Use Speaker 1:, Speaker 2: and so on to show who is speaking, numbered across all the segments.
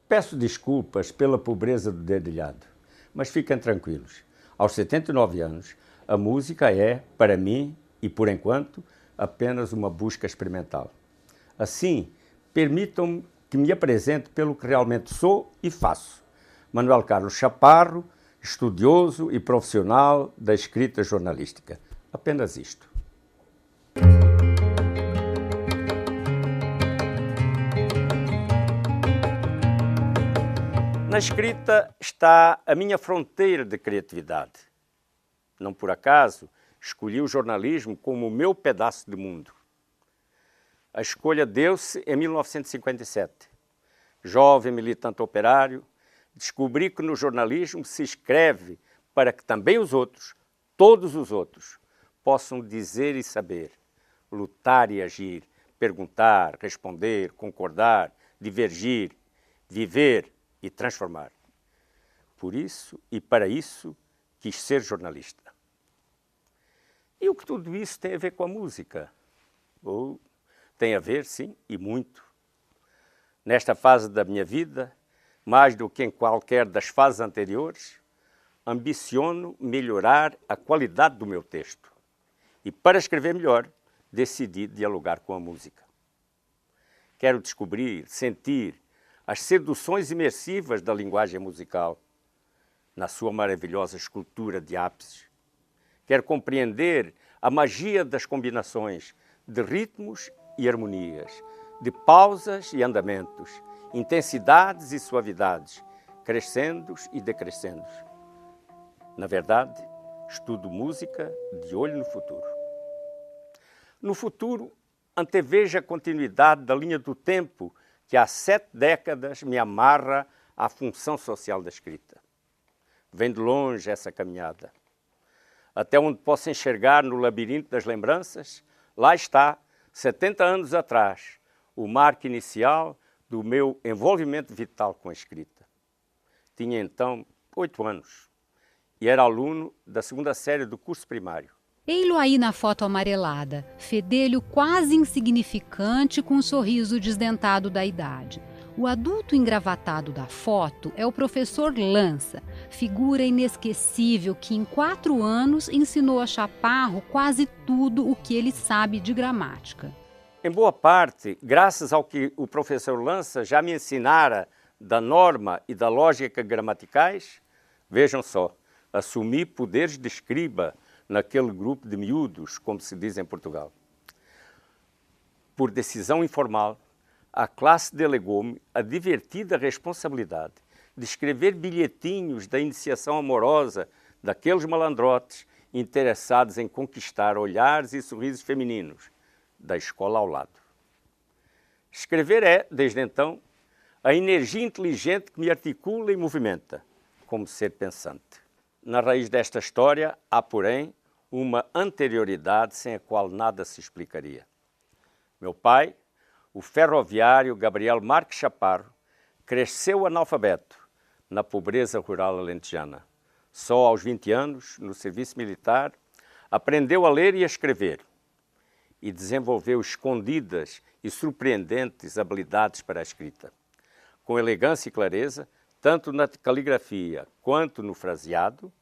Speaker 1: Peço desculpas pela pobreza do dedilhado, mas fiquem tranquilos. Aos 79 anos, a música é, para mim e por enquanto, apenas uma busca experimental. Assim, permitam-me que me apresente pelo que realmente sou e faço. Manuel Carlos Chaparro, estudioso e profissional da escrita jornalística. Apenas isto. Na escrita está a minha fronteira de criatividade. Não por acaso escolhi o jornalismo como o meu pedaço de mundo. A escolha deu-se em 1957. Jovem militante operário, descobri que no jornalismo se escreve para que também os outros, todos os outros, possam dizer e saber, lutar e agir, perguntar, responder, concordar, divergir, viver e transformar. Por isso e para isso quis ser jornalista. E o que tudo isso tem a ver com a música? Tem a ver, sim, e muito. Nesta fase da minha vida, mais do que em qualquer das fases anteriores, ambiciono melhorar a qualidade do meu texto. E para escrever melhor, decidi dialogar com a música. Quero descobrir, sentir as seduções imersivas da linguagem musical, na sua maravilhosa escultura de ápices. Quero compreender a magia das combinações de ritmos e harmonias, de pausas e andamentos, intensidades e suavidades, crescendos e decrescendos. Na verdade, estudo música de olho no futuro. No futuro, antevejo a continuidade da linha do tempo que há 7 décadas me amarra à função social da escrita. Vem de longe essa caminhada. Até onde posso enxergar no labirinto das lembranças, lá está, 70 anos atrás, o marco inicial do meu envolvimento vital com a escrita. Tinha então 8 anos e era aluno da 2ª série do curso primário.
Speaker 2: Ei-lo aí na foto amarelada, fedelho quase insignificante com o sorriso desdentado da idade. O adulto engravatado da foto é o professor Lança, figura inesquecível que em 4 anos ensinou a Chaparro quase tudo o que ele sabe de gramática.
Speaker 1: Em boa parte, graças ao que o professor Lança já me ensinara da norma e da lógica gramaticais, vejam só, assumi poderes de escriba naquele grupo de miúdos, como se diz em Portugal. Por decisão informal, a classe delegou-me a divertida responsabilidade de escrever bilhetinhos da iniciação amorosa daqueles malandrotes interessados em conquistar olhares e sorrisos femininos da escola ao lado. Escrever é, desde então, a energia inteligente que me articula e movimenta, como ser pensante. Na raiz desta história há, porém, uma anterioridade sem a qual nada se explicaria. Meu pai, o ferroviário Gabriel Marques Chaparro, cresceu analfabeto na pobreza rural alentejana. Só aos 20 anos, no serviço militar, aprendeu a ler e a escrever e desenvolveu escondidas e surpreendentes habilidades para a escrita. Com elegância e clareza, tanto na caligrafia quanto no fraseado,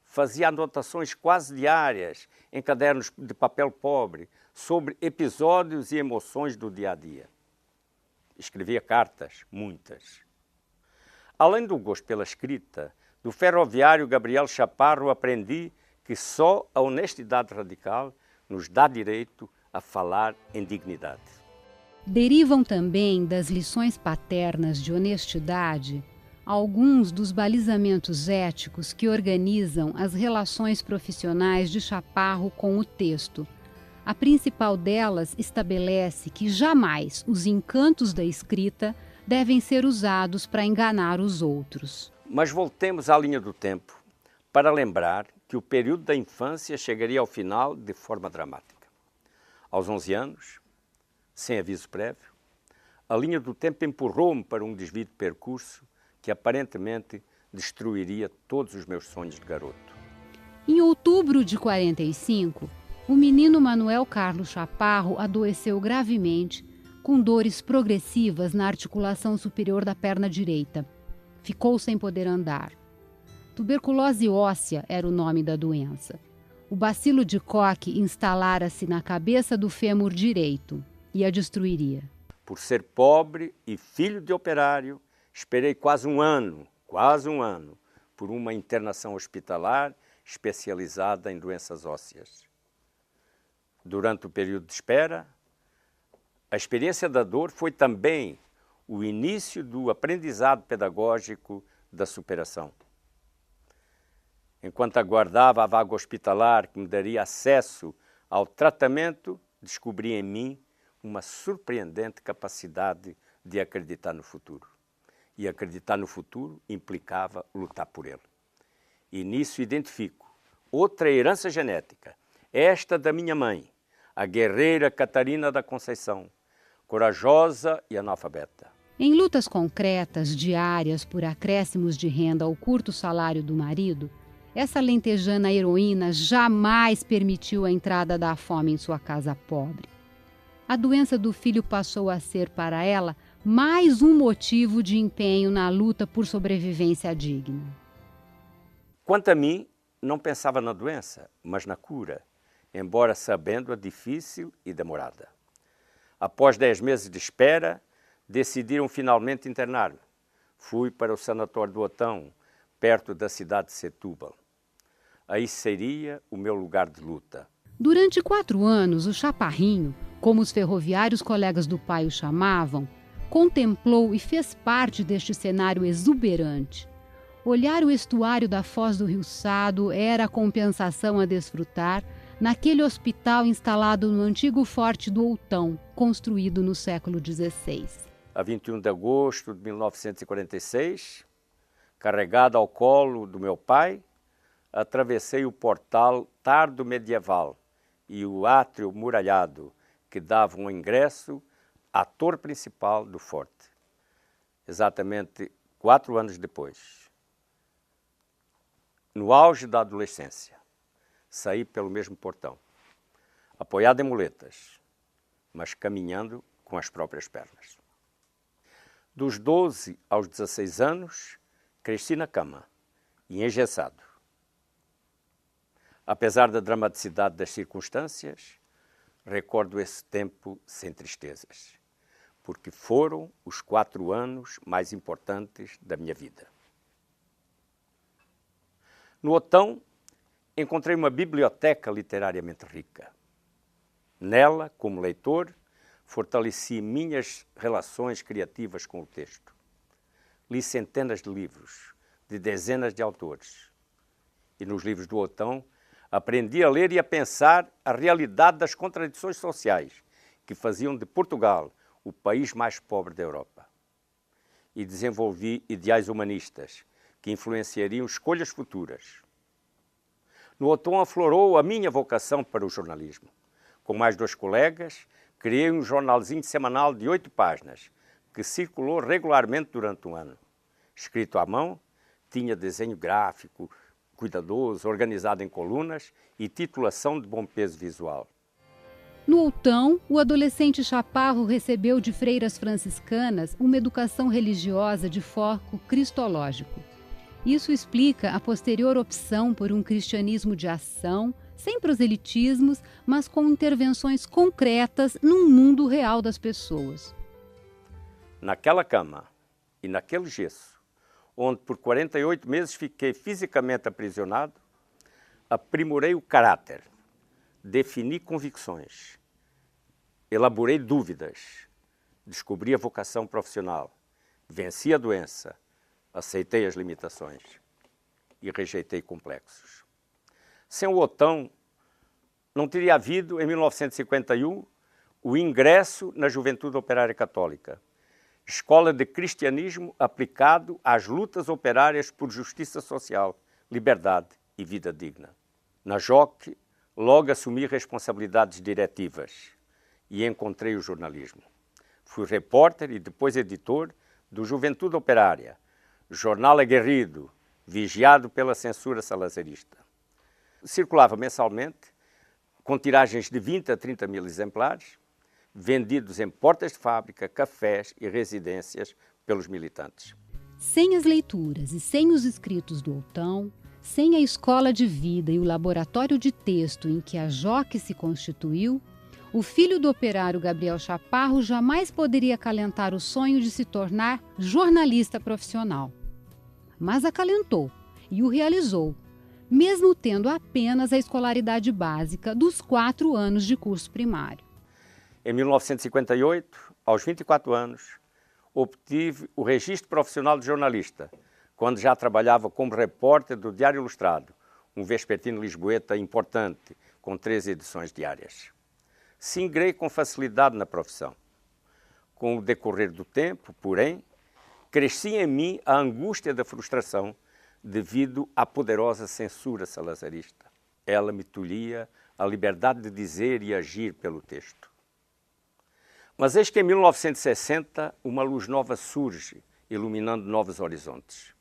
Speaker 1: fazia anotações quase diárias em cadernos de papel pobre sobre episódios e emoções do dia a dia. Escrevia cartas, muitas. Além do gosto pela escrita, do ferroviário Gabriel Chaparro aprendi que só a honestidade radical nos dá direito a falar em dignidade.
Speaker 2: Derivam também das lições paternas de honestidade alguns dos balizamentos éticos que organizam as relações profissionais de Chaparro com o texto. A principal delas estabelece que jamais os encantos da escrita devem ser usados para enganar os outros.
Speaker 1: Mas voltemos à linha do tempo para lembrar que o período da infância chegaria ao final de forma dramática. Aos 11 anos, sem aviso prévio, a linha do tempo empurrou-me para um desvio de percurso que aparentemente destruiria todos os meus sonhos de garoto.
Speaker 2: Em outubro de 45, o menino Manuel Carlos Chaparro adoeceu gravemente, com dores progressivas na articulação superior da perna direita. Ficou sem poder andar. Tuberculose óssea era o nome da doença. O bacilo de Koch instalara-se na cabeça do fêmur direito e a destruiria.
Speaker 1: Por ser pobre e filho de operário, esperei quase um ano, por uma internação hospitalar especializada em doenças ósseas. Durante o período de espera, a experiência da dor foi também o início do aprendizado pedagógico da superação. Enquanto aguardava a vaga hospitalar que me daria acesso ao tratamento, descobri em mim uma surpreendente capacidade de acreditar no futuro. E acreditar no futuro implicava lutar por ele. E nisso identifico outra herança genética, esta da minha mãe, a guerreira Catarina da Conceição, corajosa e analfabeta.
Speaker 2: Em lutas concretas, diárias, por acréscimos de renda ao curto salário do marido, essa lentejana heroína jamais permitiu a entrada da fome em sua casa pobre. A doença do filho passou a ser para ela mais um motivo de empenho na luta por sobrevivência digna.
Speaker 1: Quanto a mim, não pensava na doença, mas na cura, embora sabendo-a difícil e demorada. Após 10 meses de espera, decidiram finalmente internar-me. Fui para o sanatório do Otão, perto da cidade de Setúbal. Aí seria o meu lugar de luta.
Speaker 2: Durante 4 anos, o Chaparrinho, como os ferroviários colegas do pai o chamavam, contemplou e fez parte deste cenário exuberante. Olhar o estuário da Foz do Rio Sado era a compensação a desfrutar naquele hospital instalado no antigo Forte do Outão, construído no século XVI.
Speaker 1: A 21 de agosto de 1946, carregado ao colo do meu pai, atravessei o portal tardo medieval e o átrio muralhado que dava um ingresso à torre principal do forte. Exatamente 4 anos depois, no auge da adolescência, saí pelo mesmo portão, apoiado em muletas, mas caminhando com as próprias pernas. Dos 12 aos 16 anos, cresci na cama e engessado. Apesar da dramaticidade das circunstâncias, recordo esse tempo sem tristezas, porque foram os 4 anos mais importantes da minha vida. No Otão, encontrei uma biblioteca literariamente rica. Nela, como leitor, fortaleci minhas relações criativas com o texto. Li centenas de livros, de dezenas de autores. E nos livros do Otão, aprendi a ler e a pensar a realidade das contradições sociais que faziam de Portugal o país mais pobre da Europa. E desenvolvi ideais humanistas que influenciariam escolhas futuras. No Otão aflorou a minha vocação para o jornalismo. Com mais 2 colegas, criei um jornalzinho semanal de 8 páginas, que circulou regularmente durante um ano. Escrito à mão, tinha desenho gráfico, cuidadoso, organizado em colunas e titulação de bom peso visual.
Speaker 2: No Outão, o adolescente Chaparro recebeu de freiras franciscanas uma educação religiosa de foco cristológico. Isso explica a posterior opção por um cristianismo de ação, sem proselitismos, mas com intervenções concretas no mundo real das pessoas.
Speaker 1: Naquela cama e naquele gesso, onde por 48 meses fiquei fisicamente aprisionado, aprimorei o caráter, defini convicções, elaborei dúvidas, descobri a vocação profissional, venci a doença, aceitei as limitações e rejeitei complexos. Sem o Otão, não teria havido, em 1951, o ingresso na Juventude Operária Católica, escola de cristianismo aplicado às lutas operárias por justiça social, liberdade e vida digna. Na JOC, logo assumi responsabilidades diretivas e encontrei o jornalismo. Fui repórter e depois editor do Juventude Operária, jornal aguerrido, vigiado pela censura salazarista. Circulava mensalmente, com tiragens de 20 a 30 mil exemplares, vendidos em portas de fábrica, cafés e residências pelos militantes.
Speaker 2: Sem as leituras e sem os escritos do Outão, sem a escola de vida e o laboratório de texto em que a JOC se constituiu, o filho do operário Gabriel Chaparro jamais poderia acalentar o sonho de se tornar jornalista profissional. Mas acalentou e o realizou, mesmo tendo apenas a escolaridade básica dos 4 anos de curso primário.
Speaker 1: Em 1958, aos 24 anos, obtive o registro profissional de jornalista, quando já trabalhava como repórter do Diário Ilustrado, um vespertino lisboeta importante, com 3 edições diárias. Singrei com facilidade na profissão. Com o decorrer do tempo, porém, crescia em mim a angústia da frustração devido à poderosa censura salazarista. Ela me tolhia a liberdade de dizer e agir pelo texto. Mas eis que em 1960 uma luz nova surge, iluminando novos horizontes.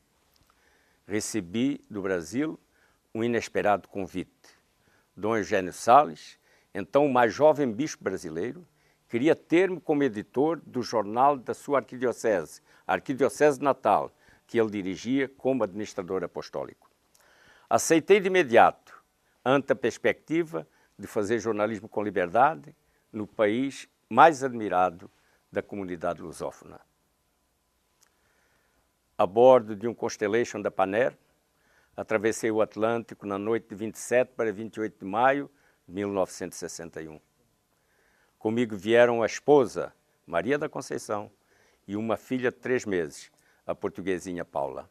Speaker 1: Recebi do Brasil um inesperado convite. Dom Eugênio Salles, então o mais jovem bispo brasileiro, queria ter-me como editor do jornal da sua arquidiocese, a Arquidiocese de Natal, que ele dirigia como administrador apostólico. Aceitei de imediato, ante a perspectiva de fazer jornalismo com liberdade no país mais admirado da comunidade lusófona. A bordo de um Constellation da Paner, atravessei o Atlântico na noite de 27 para 28 de maio de 1961. Comigo vieram a esposa, Maria da Conceição, e uma filha de 3 meses, a portuguesinha Paula.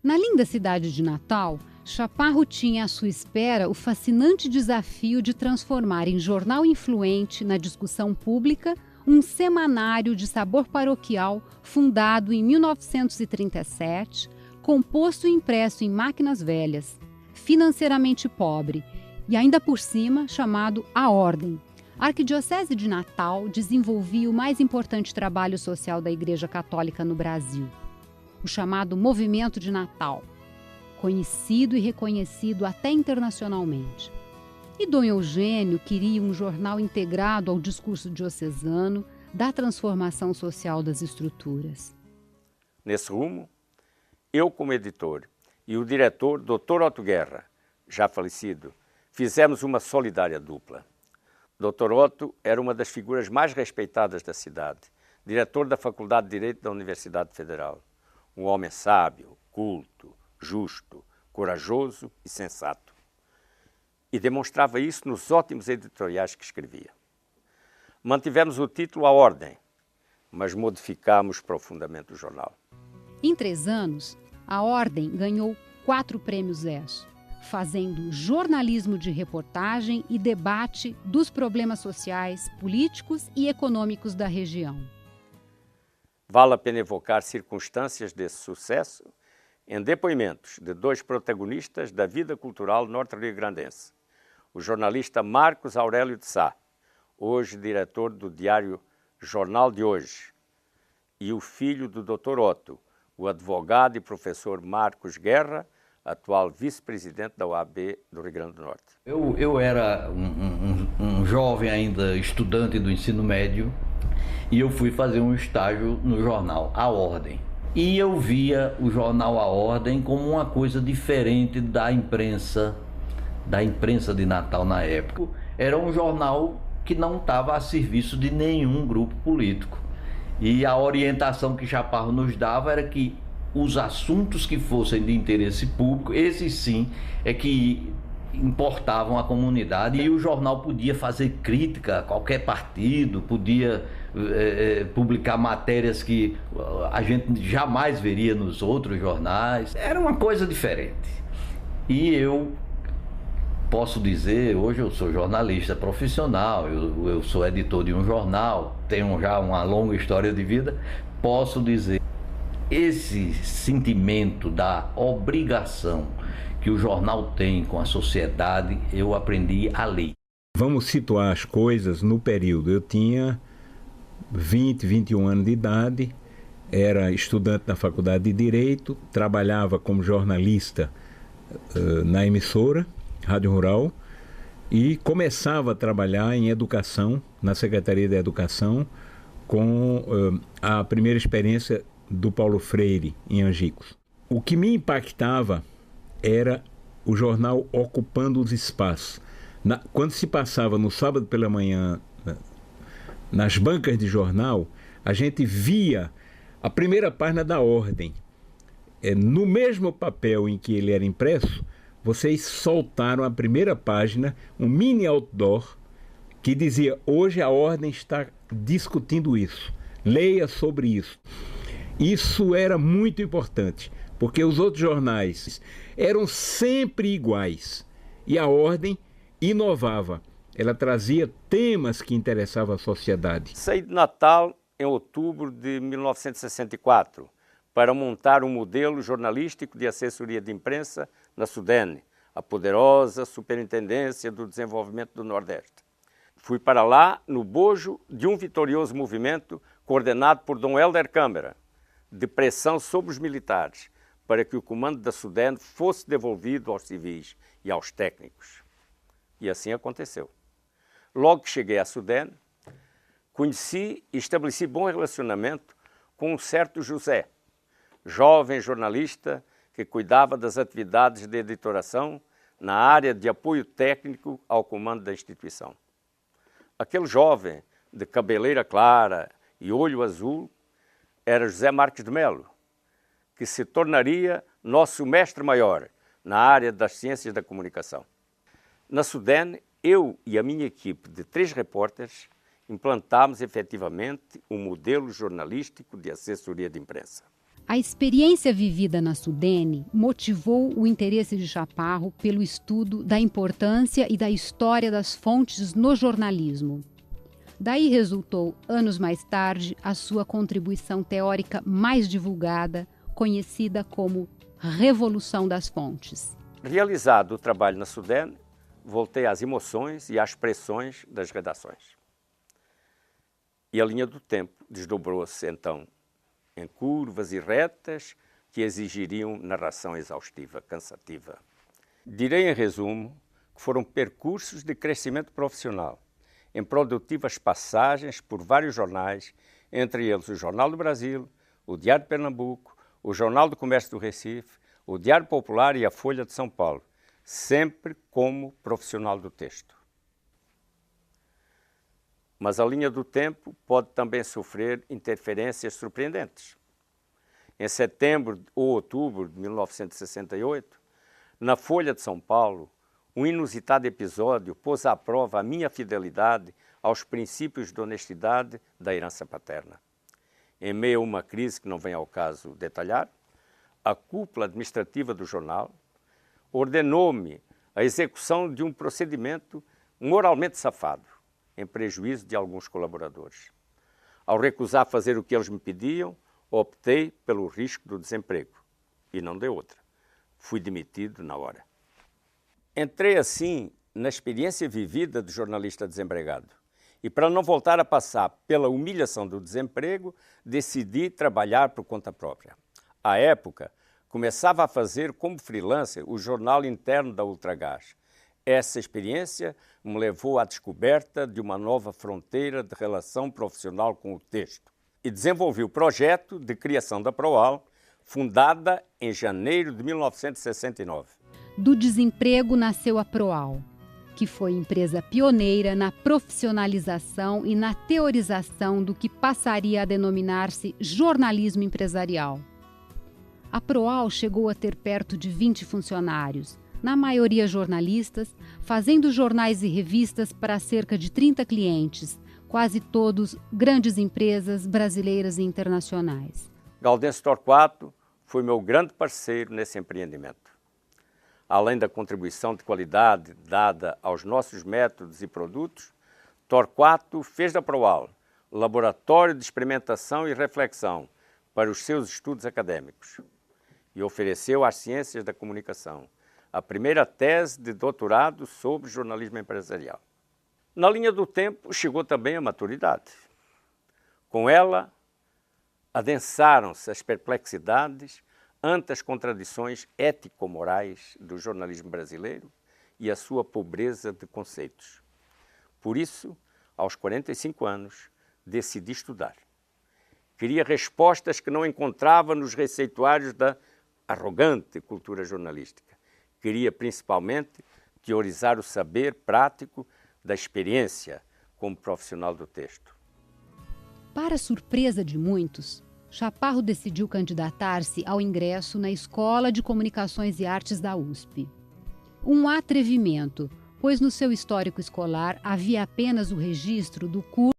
Speaker 2: Na linda cidade de Natal, Chaparro tinha à sua espera o fascinante desafio de transformar em jornal influente na discussão pública um semanário de sabor paroquial fundado em 1937, composto e impresso em máquinas velhas, financeiramente pobre e ainda por cima chamado A Ordem. A Arquidiocese de Natal desenvolvia o mais importante trabalho social da Igreja Católica no Brasil, o chamado Movimento de Natal, conhecido e reconhecido até internacionalmente. E Dom Eugênio queria um jornal integrado ao discurso diocesano da transformação social das estruturas.
Speaker 1: Nesse rumo, eu como editor e o diretor, Dr. Otto Guerra, já falecido, fizemos uma solidária dupla. Dr. Otto era uma das figuras mais respeitadas da cidade, diretor da Faculdade de Direito da Universidade Federal. Um homem sábio, culto, justo, corajoso e sensato. E demonstrava isso nos ótimos editoriais que escrevia. Mantivemos o título A Ordem, mas modificamos profundamente o jornal.
Speaker 2: Em 3 anos, a Ordem ganhou 4 prêmios ESSO, fazendo jornalismo de reportagem e debate dos problemas sociais, políticos e econômicos da região.
Speaker 1: Vale a pena evocar circunstâncias desse sucesso em depoimentos de 2 protagonistas da vida cultural norte-riograndense. O jornalista Marcos Aurélio de Sá, hoje diretor do diário Jornal de Hoje, e o filho do Dr. Otto, o advogado e professor Marcos Guerra, atual vice-presidente da OAB do Rio Grande do Norte.
Speaker 3: Eu era um jovem ainda estudante do ensino médio e eu fui fazer um estágio no jornal A Ordem. E eu via o jornal A Ordem como uma coisa diferente da imprensa de Natal na época. Era um jornal que não estava a serviço de nenhum grupo político. E a orientação que Chaparro nos dava era que os assuntos que fossem de interesse público, esses sim, é que importavam a comunidade, e o jornal podia fazer crítica a qualquer partido, podia publicar matérias que a gente jamais veria nos outros jornais. Era uma coisa diferente. E eu posso dizer, hoje eu sou jornalista profissional, eu sou editor de um jornal, tenho já uma longa história de vida, posso dizer, esse sentimento da obrigação que o jornal tem com a sociedade, eu aprendi a ler.
Speaker 4: Vamos situar as coisas no período. Eu tinha 20, 21 anos de idade, era estudante na Faculdade de Direito, trabalhava como jornalista na emissora, Rádio Rural, e começava a trabalhar em educação, na Secretaria da Educação, com a primeira experiência do Paulo Freire, em Angicos. O que me impactava era o jornal ocupando os espaços. Quando se passava no sábado pela manhã, nas bancas de jornal, a gente via a primeira página da Ordem. No mesmo papel em que ele era impresso, vocês soltaram a primeira página, um mini outdoor, que dizia: hoje a Ordem está discutindo isso, leia sobre isso. Isso era muito importante, porque os outros jornais eram sempre iguais e a Ordem inovava. Ela trazia temas que interessavam a sociedade.
Speaker 1: Saí de Natal em outubro de 1964 para montar um modelo jornalístico de assessoria de imprensa na SUDENE, a poderosa Superintendência do Desenvolvimento do Nordeste. Fui para lá no bojo de um vitorioso movimento coordenado por Dom Hélder Câmara, de pressão sobre os militares, para que o comando da SUDENE fosse devolvido aos civis e aos técnicos. E assim aconteceu. Logo que cheguei à SUDENE, conheci e estabeleci bom relacionamento com um certo José, jovem jornalista que cuidava das atividades de editoração na área de apoio técnico ao comando da instituição. Aquele jovem de cabeleira clara e olho azul era José Marques de Melo, que se tornaria nosso mestre-maior na área das ciências da comunicação. Na SUDENE, eu e a minha equipe de 3 repórteres implantámos efetivamente um modelo jornalístico de assessoria de imprensa.
Speaker 2: A experiência vivida na SUDENE motivou o interesse de Chaparro pelo estudo da importância e da história das fontes no jornalismo. Daí resultou, anos mais tarde, a sua contribuição teórica mais divulgada, conhecida como Revolução das Fontes.
Speaker 1: Realizado o trabalho na SUDENE, voltei às emoções e às pressões das redações. E a linha do tempo desdobrou-se, então, em curvas e retas que exigiriam narração exaustiva, cansativa. Direi, em resumo, que foram percursos de crescimento profissional, em produtivas passagens por vários jornais, entre eles o Jornal do Brasil, o Diário de Pernambuco, o Jornal do Comércio do Recife, o Diário Popular e a Folha de São Paulo, sempre como profissional do texto. Mas a linha do tempo pode também sofrer interferências surpreendentes. Em setembro ou outubro de 1968, na Folha de São Paulo, um inusitado episódio pôs à prova a minha fidelidade aos princípios de honestidade da herança paterna. Em meio a uma crise que não vem ao caso detalhar, a cúpula administrativa do jornal ordenou-me a execução de um procedimento moralmente safado, em prejuízo de alguns colaboradores. Ao recusar fazer o que eles me pediam, optei pelo risco do desemprego. E não dei outra. Fui demitido na hora. Entrei assim na experiência vivida de jornalista desempregado. E para não voltar a passar pela humilhação do desemprego, decidi trabalhar por conta própria. À época, começava a fazer como freelancer o jornal interno da Ultragás. Essa experiência me levou à descoberta de uma nova fronteira de relação profissional com o texto e desenvolvi o projeto de criação da Proal, fundada em janeiro de 1969.
Speaker 2: Do desemprego nasceu a Proal, que foi empresa pioneira na profissionalização e na teorização do que passaria a denominar-se jornalismo empresarial. A Proal chegou a ter perto de 20 funcionários, na maioria jornalistas, fazendo jornais e revistas para cerca de 30 clientes, quase todos grandes empresas brasileiras e internacionais.
Speaker 1: Gaudêncio Torquato foi meu grande parceiro nesse empreendimento. Além da contribuição de qualidade dada aos nossos métodos e produtos, Torquato fez da Proal laboratório de experimentação e reflexão para os seus estudos acadêmicos e ofereceu às ciências da comunicação a primeira tese de doutorado sobre jornalismo empresarial. Na linha do tempo chegou também a maturidade. Com ela, adensaram-se as perplexidades ante as contradições ético-morais do jornalismo brasileiro e a sua pobreza de conceitos. Por isso, aos 45 anos, decidi estudar. Queria respostas que não encontrava nos receituários da arrogante cultura jornalística. Queria, principalmente, teorizar o saber prático da experiência como profissional do texto.
Speaker 2: Para surpresa de muitos, Chaparro decidiu candidatar-se ao ingresso na Escola de Comunicações e Artes da USP. Um atrevimento, pois no seu histórico escolar havia apenas o registro do curso